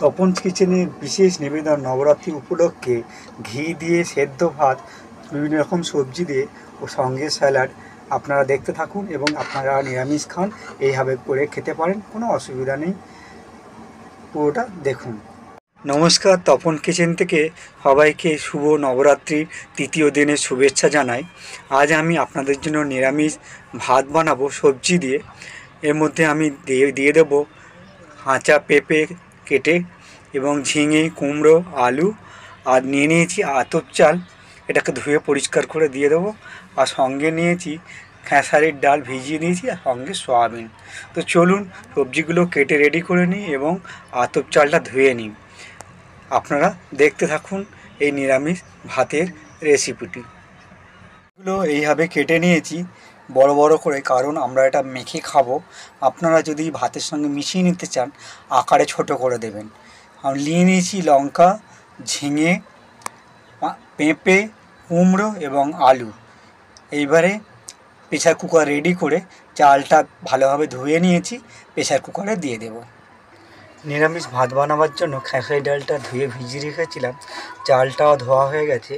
তপন কিচেনের বিশেষ নিবেদন নবরাত্রি উপলক্ষে ঘি দিয়ে সেদ্ধ ভাত, বিভিন্ন রকম সবজি দিয়ে ও সঙ্গে স্যালাড। আপনারা দেখতে থাকুন এবং আপনারা নিরামিষ খান, এইভাবে করে খেতে পারেন, কোনো অসুবিধা নেই। পুরোটা দেখুন। নমস্কার, তপন কিচেন থেকে সবাইকে শুভ নবরাত্রির তৃতীয় দিনের শুভেচ্ছা জানাই। আজ আমি আপনাদের জন্য নিরামিষ ভাত বানাবো সবজি দিয়ে। এর মধ্যে আমি দিয়ে দেবো কাঁচা পেঁপে কেটে এবং ঝিঙে, কুমড়ো, আলু, আর নিয়ে নিয়েছি আতপ চাল, এটাকে ধুয়ে পরিষ্কার করে দিয়ে দেবো। আর সঙ্গে নিয়েছি খেসারির ডাল ভিজিয়ে নিয়েছি, আর সঙ্গে সয়াবিন। তো চলুন সবজিগুলো কেটে রেডি করে নিই এবং আতপ চালটা ধুয়ে নিই। আপনারা দেখতে থাকুন এই নিরামিষ ভাতের রেসিপিটি। এগুলো এইভাবে কেটে নিয়েছি বড় বড় করে, কারণ আমরা এটা মেখে খাবো। আপনারা যদি ভাতের সঙ্গে মিশিয়ে নিতে চান আকারে ছোট করে দেবেন। আমি নিয়ে নিয়েছি লঙ্কা, ঝিঙে, পেঁপে, কুমড়ো এবং আলু। এইবারে প্রেসার কুকার রেডি করে চালটা ভালোভাবে ধুয়ে নিয়েছি, প্রেসার কুকারে দিয়ে দেব। নিরামিষ ভাত বানাবার জন্য খেসারি ডালটা ধুয়ে ভিজিয়ে রেখেছিলাম, চালটাও ধোয়া হয়ে গেছে।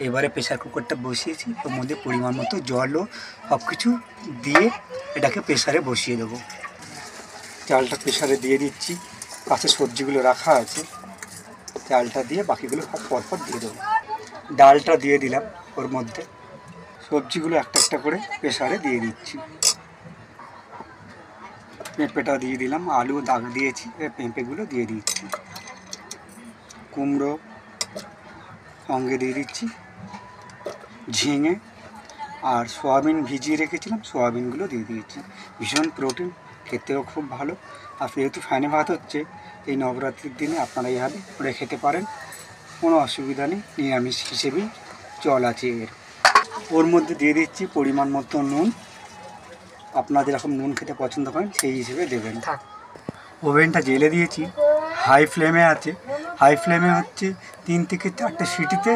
এবারে প্রেসার কুকারটা বসিয়েছি, ওর মধ্যে পরিমাণ মতো জলও সব কিছু দিয়ে এটাকে প্রেসারে বসিয়ে দেবো। চালটা প্রেসারে দিয়ে দিচ্ছি, পাশে সবজিগুলো রাখা আছে, চালটা দিয়ে বাকিগুলো সব পরপর দিয়ে দেবো। ডালটা দিয়ে দিলাম ওর মধ্যে, সবজিগুলো একটা একটা করে প্রেসারে দিয়ে দিচ্ছি। পেঁপেটা দিয়ে দিলাম, আলু দাগ দিয়েছি, পেঁপেগুলো দিয়ে দিচ্ছি, কুমড়ো সঙ্গে দিয়ে দিচ্ছি, ঝিঙে আর সয়াবিন ভিজিয়ে রেখেছিলাম, সয়াবিনগুলো দিয়ে দিয়েছি। ভীষণ প্রোটিন, খেতেও খুব ভালো। আর যেহেতু ফ্যানে ভাত হচ্ছে, এই নবরাত্রির দিনে আপনারা এইভাবে করে খেতে পারেন, কোনো অসুবিধা নেই, নিরামিষ হিসেবেই চল আছে এর। ওর মধ্যে দিয়ে দিচ্ছি পরিমাণ মতো নুন, আপনারা যেরকম নুন খেতে পছন্দ করেন সেই হিসেবে দেবেন। ওভেনটা জেলে দিয়েছি, হাই ফ্লেমে আছে। হাই ফ্লেমে হচ্ছে 3 থেকে 4টে সিটিতে,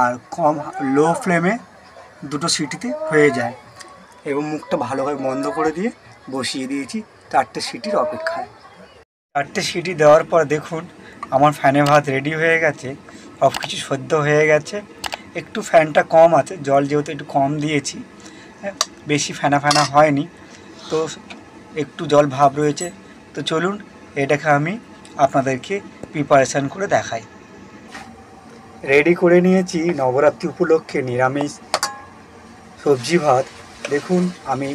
আর কম লো ফ্লেমে 2টো সিটিতে হয়ে যায়। এবং মুখটা ভালোভাবে বন্ধ করে দিয়ে বসিয়ে দিয়েছি 4টে সিটির অপেক্ষায়। 4টে সিটি দেওয়ার পর দেখুন আমার ফ্যানে ভাত রেডি হয়ে গেছে, সব কিছু সেদ্ধ হয়ে গেছে। একটু ফ্যানটা কম আছে, জল যেহেতু একটু কম দিয়েছি, বেশি ফেনা ফেনা হয়নি, তো একটু জল ভাব রয়েছে। তো চলুন এটাকে আমি আপনাদেরকে প্রিপারেশান করে দেখাই। রেডি করে নিয়েছি নবরাত্রি উপলক্ষে নিরামিষ সবজি ভাত। দেখুন আমি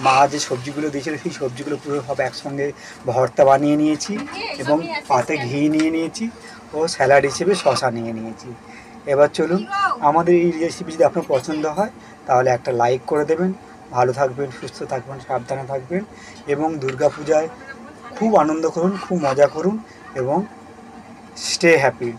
মা যে সবজিগুলো দিয়েছিল সেই সবজিগুলো পুরো সব একসঙ্গে ভর্তা বানিয়ে নিয়েছি এবং পাতে ঘি নিয়ে নিয়েছি ও স্যালাড হিসেবে শসা নিয়ে নিয়েছি। এবার চলুন, আমাদের এই রেসিপি যদি আপনার পছন্দ হয় তাহলে একটা লাইক করে দেবেন। ভালো থাকবেন, সুস্থ থাকবেন, সাবধানে থাকবেন এবং দুর্গাপূজায় খুব আনন্দ করুন, খুব মজা করুন এবং স্টে হ্যাপি।